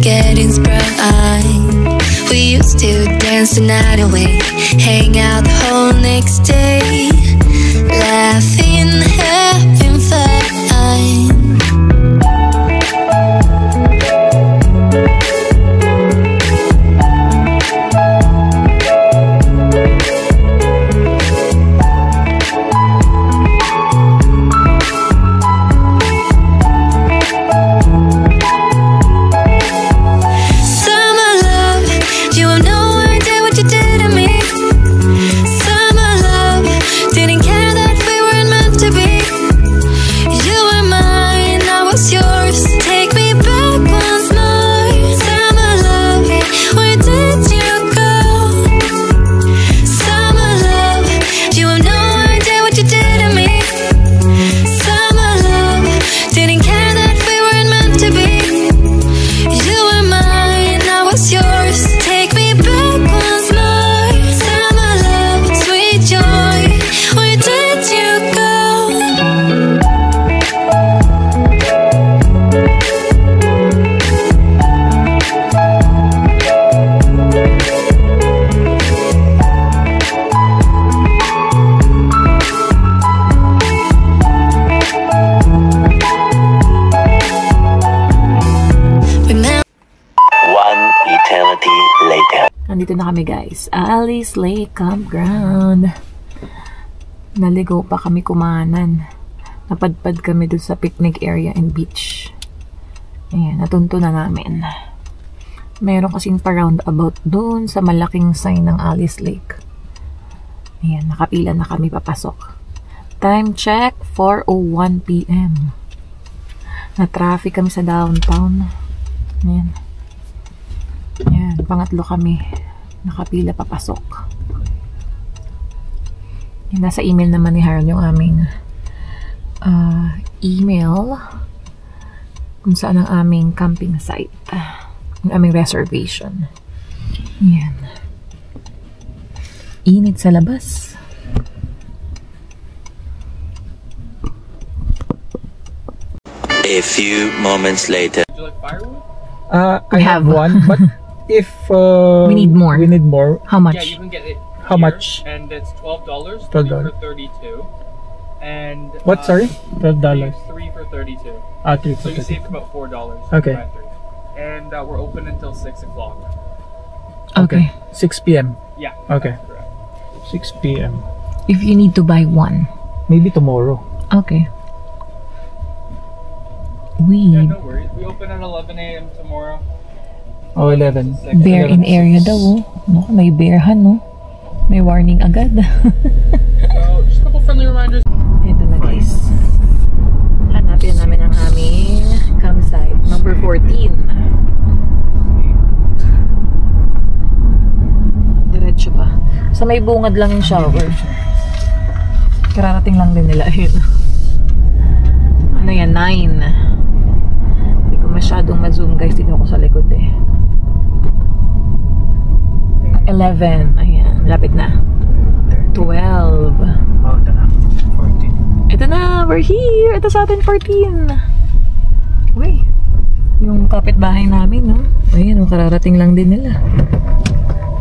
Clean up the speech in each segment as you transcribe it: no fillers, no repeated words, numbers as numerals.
Getting sprung. We used to dance the night away, hang out the whole next day, laughing, having fun. Nandito na kami guys, Alice Lake Campground. Naligo pa kami kumanan. Napadpad kami doon sa picnic area and beach. Ayan, natunto na namin. Meron kasing pa-roundabout doon sa malaking sign ng Alice Lake. Ayan, nakapila na kami papasok. Time check, 4:01 PM. Na-traffic kami sa downtown. Ayan. Ayan, pangatlo kami. Nakapila papasok. Ayan, nasa email naman ni Harold yung aming email kung saan ang aming camping site. Yung aming reservation. Ayan. Init sa labas. A few moments later. Would you like firewood? I have one, but if we need more. How much? Yeah, you can get it. How much? And it's $12. $12 for 32. And what? Sorry, $12. 3 for 32. 3 So for you 32. saved about $4. Okay. And we're open until 6 o'clock. Okay. 6 PM. Yeah. Okay. That's correct. 6 PM. If you need to buy one. Maybe tomorrow. Okay. Yeah, no worries. We open at 11 AM tomorrow. Oh, 11. Bear in area daw, oh. No, may bearhan, no? May warning agad. So, just a couple friendly reminders. Ito na guys. Hanapin namin ang aming campsite. Number 14. Diretso pa. Sa may bungad lang yung shower. Kararating lang din nila. Ano yan? 9. Masyadong ma-zoom guys, dito ako sa likod eh. 11, ayan, lapit na. 12. Oh, ito na. 14. Ito na, we're here. Ito sa atin, 14. Uy, yung kapitbahay namin, no? Ayan, kararating lang din nila.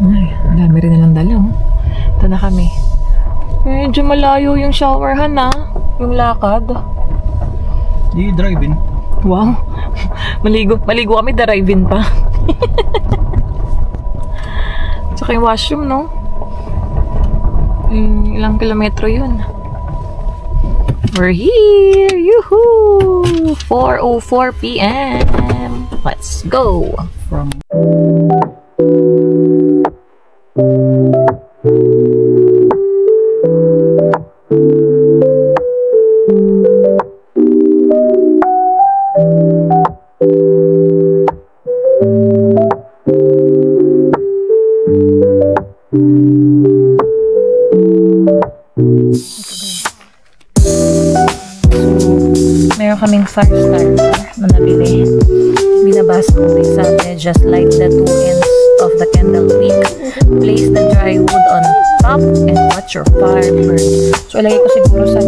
Ay, dami rin nilang dala, oh. Ito na kami. Medyo malayo yung showerhan, ha? Yung lakad. Di drive-in. Wow. Maligo kami, drive-in pa. Tsaka yung washroom, no? Ilang kilometro yun. We're here! Yoo-hoo! 4:04 p.m. Let's go! From meron kaming fire starter na nabili. Binabasa ko din sabi, just light the 2 ends of the candle wick. Place the dry wood on top and watch your fire burn. So, ilagay ko siguro sa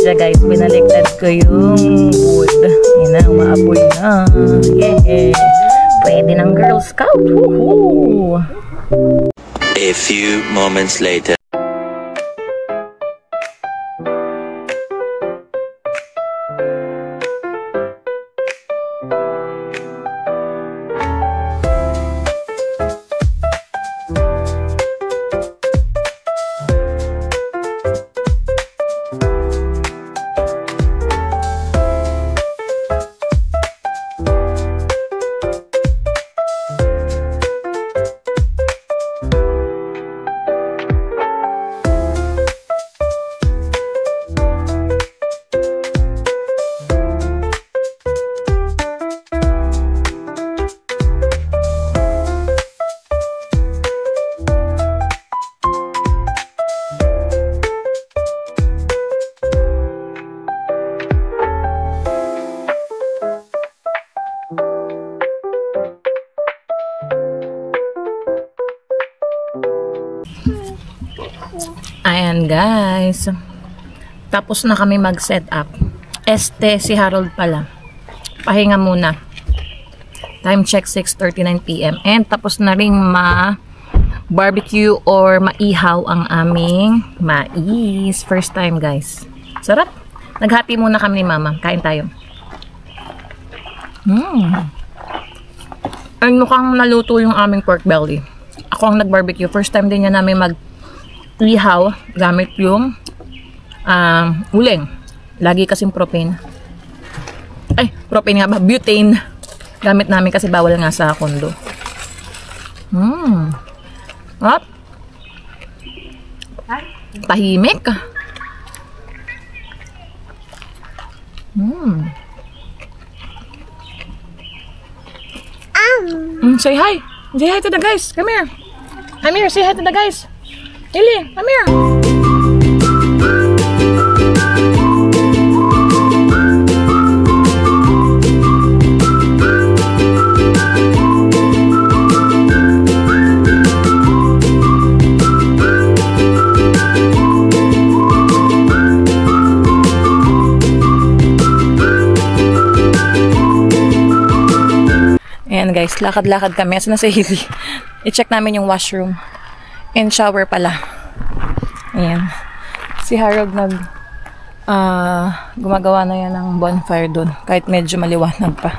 guys, binaliktad ko yung wood. Yan na, umaapoy na. Yeah! Pwede ng Girl Scout. Woohoo! A few moments later. Ayan guys, tapos na kami mag-set up. Si Harold pala, pahinga muna. Time check 6:39 p.m. and tapos na ring ma-barbecue or maihaw ang aming mais. First time guys, sarap. Naghati muna kami ni mama, kain tayo. Ay, mukhang naluto yung aming pork belly. Ako ang nag-barbecue, first time din niya namin mag-ihaw gamit yung uling. Lagi kasing propane. Ay, propane nga ba? Butane. Gamit namin kasi bawal nga sa kondo. Up. Tahimik. Say hi. Say hi to the guys. Come here. Come here. Say hi to the guys. Ili, come here. Ayan guys, lakad-lakad kami. Asa na si Hailey? I-check namin yung washroom. And shower pala. Ayan. Si Harold gumagawa na yan ng bonfire doon. Kahit medyo maliwanag pa.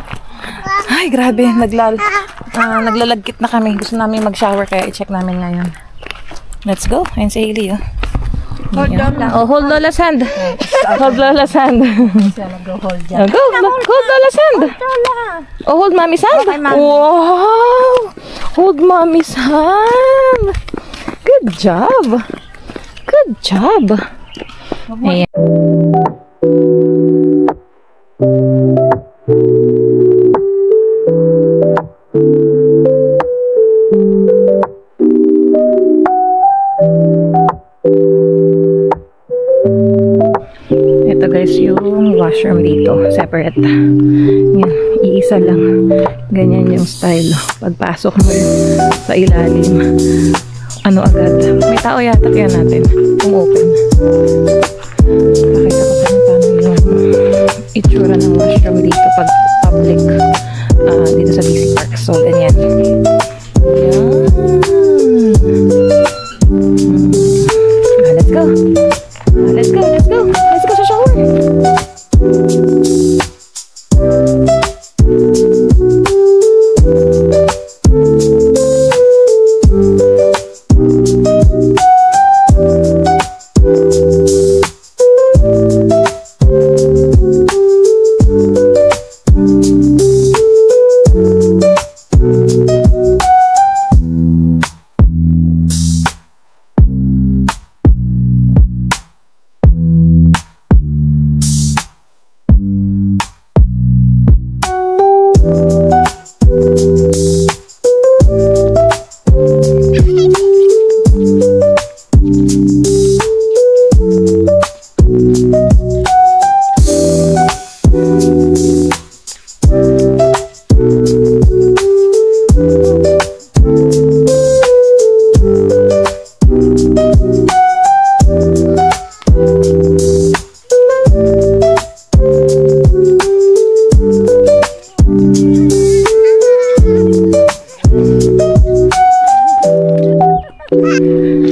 Ay, grabe. Naglalagkit na kami. Gusto namin mag-shower kaya i-check namin ngayon. Let's go. Ayan si Hailey. Oh. Oh, hold Lola's hand. Hold Lola's hand. Oh, go, hold Lola's hand. Oh, hold Mommy's hand. Wow! Hold Mommy's hand. Good job. Good job. Ayan. Ito guys yung washroom dito. Separate. Yan. Iisa lang. Ganyan yung style. Pagpasok mo sa ilalim. Ano agad. May tao yata kaya natin. Kung open. Pakita ko sa paano yung itsura ng washroom dito pag public. Dito sa BC Park. So, ganyan. Yan. Let's go. Let's go, let's go. Let's go sa shower.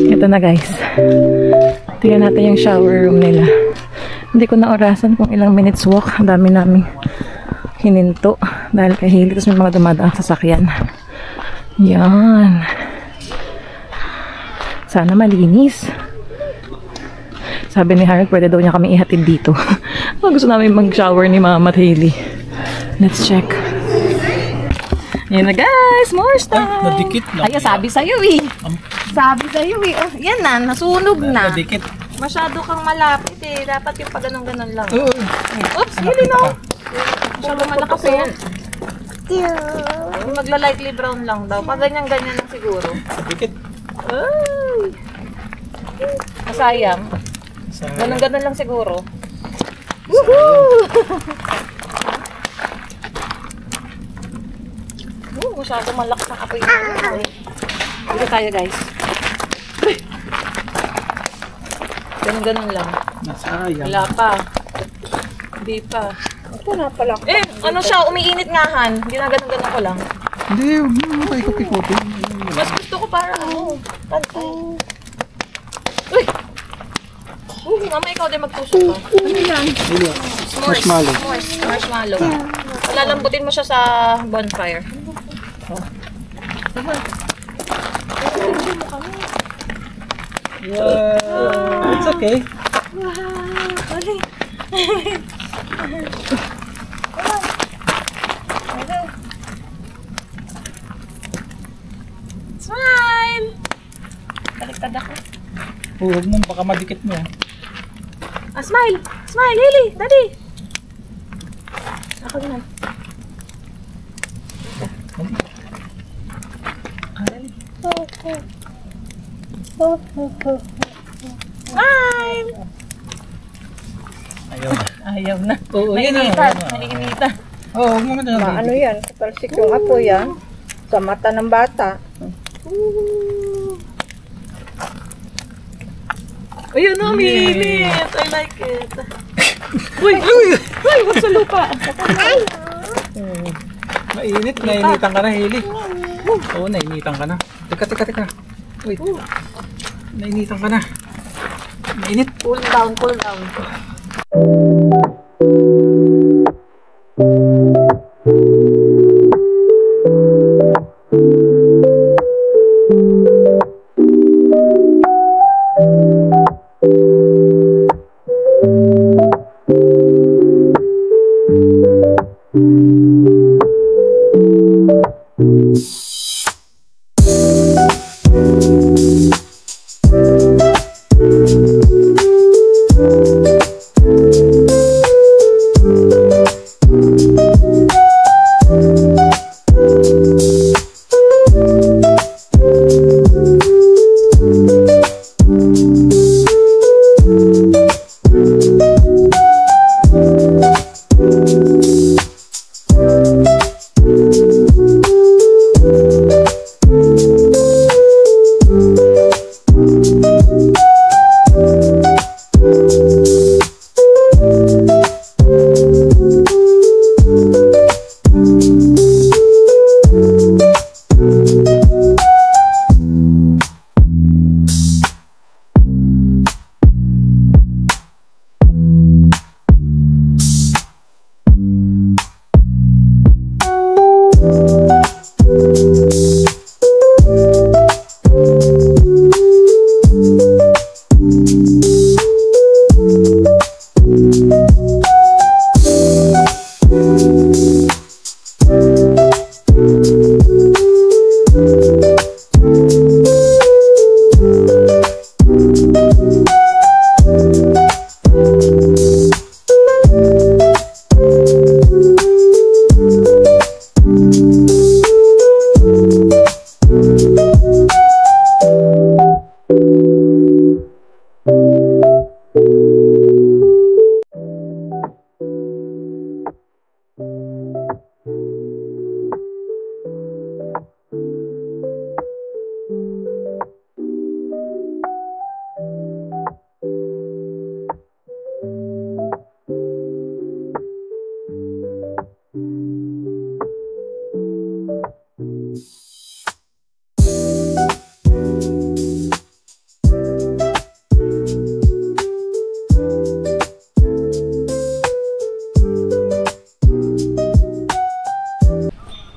Ito na guys. Tingnan natin yung shower room nila. Hindi ko na orasan kung ilang minutes walk. Ang dami namin hininto dahil kay Hailey. Tapos may mga dumadaan sasakyan. Yan. Sana malinis. Sabi ni Harold, pwede daw niya kami ihatid dito. Gusto namin mag-shower ni Mama at Hailey. Let's check. Yan na guys, more stuff. Nadikit lang. Ay, sabi sa'yo eh. Sabi sa'yo eh. Oh, yan na, nasunog na. Nadikit. Masyado kang malapit eh. Dapat yung pag-ganong-ganon lang. Oo. Oops, Hailey no. Masyado malakas yan. Magla-lightly brown lang daw. Pag ganyan-ganyan lang siguro. Nadikit. Ay. Masayang. Ganon-ganon lang siguro. Woohoo! Masyado malakas ang apoy namin. Dito tayo guys. Ganun-ganun lang. Nasayang. Wala pa. Hindi pa. Ito na pala. Eh, ano siya? Umiinit nga han. Hindi na ganun-ganun ko lang. Hindi, maikot-ikot. Mas gusto ko para ano. Pantay. Uy! Mama, ikaw din magtusok ka. Ano yan? S'mores. Marshmallow. S'mores. Marshmallow. Lalambutin mo siya sa bonfire. Yeah, it's okay. Smile! Baliktad ako. Huwag mo, baka madikit mo. Smile! Smile, Hailey! Daddy! Ako naman. Smile! Ayaw na. Oo, yan na. Naiinitan. Oo, huwag mo na. Ano yan? Talsik yung apo yan. Sa mata ng bata. Ayun na, minit. I like it. Uy! Uy! Uy! Huwag sa lupa. Mainit, nainitan ka na, Hailey. Oo, nainitan ka na. Teka. Wait. Nainitan ka na. Mainit. Cool down, cool down.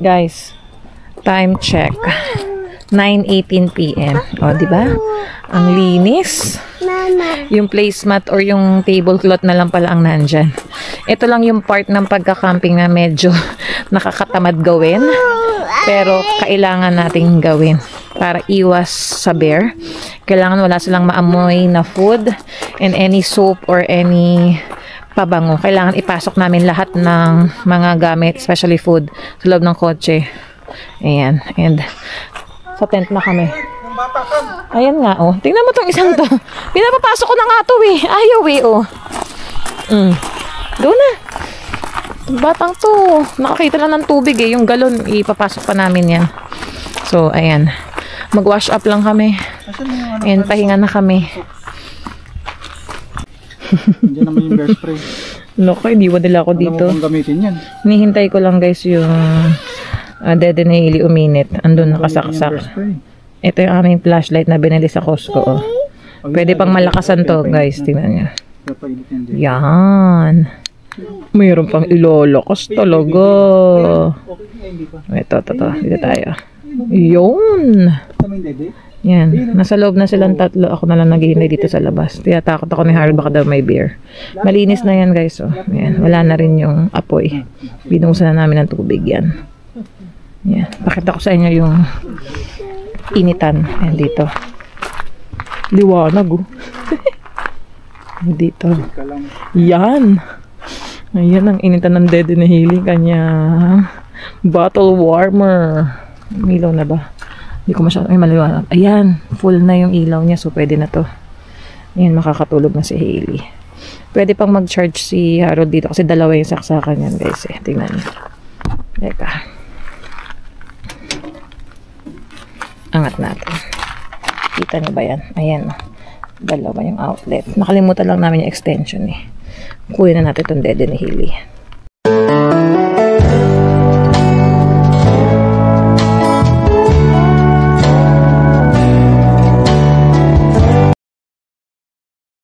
Guys, time check. 9:18 p.m. O, di ba? Ang linis. Yung placemat or yung tablecloth na lang pala ang nandyan. Ito lang yung part ng pagka-camping na medyo nakakatamad gawin. Pero kailangan nating gawin para iwas sa bear. Kailangan wala silang maamoy na food and any soap or any pabango. Kailangan ipasok namin lahat ng mga gamit, especially food, sa loob ng kotse. Ayan. And sa tent na kami. Ayan nga, oh. Tingnan mo tong isang to. Pinapapasok ko na nga to, eh. Ayaw, eh, oh. Doon na. Batang to. Nakakita na ng tubig, eh. Yung galon, ipapasok pa namin yan. So, ayan. Mag-wash up lang kami. And pahinga na kami. Diyan naman yung bear spray. Loko, hindi nila ako dito. Alam mo kung gamitin yan. Hinihintay ko lang, guys, yung Dede na hili uminit. Andun nakasaksak. Ito yung aming flashlight na binili sa Costco. Oh. Pwede pang malakasan to, guys. Tingnan nyo. Yan. Mayroon pang ilolakas talaga. Ito. Dito tayo. Yun. Yan. Nasa loob na silang tatlo. Ako na lang naghihintay dito sa labas. Tiyatakot ako ni Harold, baka daw may beer. Malinis na yan, guys. Oh. Yan. Wala na rin yung apoy. Binuhusan na namin ng tubig yan. Yan. Pakita ko sa inyo yung initan. Yan dito. Liwanag, oh. Dito. Yan. Ayan ang initan ng Dede na hili. Kanya bottle warmer. Ilaw na ba? Hindi ko masyadong maliwanag. Ayan. Full na yung ilaw niya. So, pwede na to. Ayan. Makakatulog na si Hailey. Pwede pang mag-charge si Harold dito. Kasi dalawa yung saksakan yan, guys. Eh. Tingnan niyo. Teka. Angat natin. Kita niyo ba yan? Ayan. Dalawa yung outlet. Nakalimutan lang namin yung extension, eh. Kunin na natin itong Dede ni Hailey.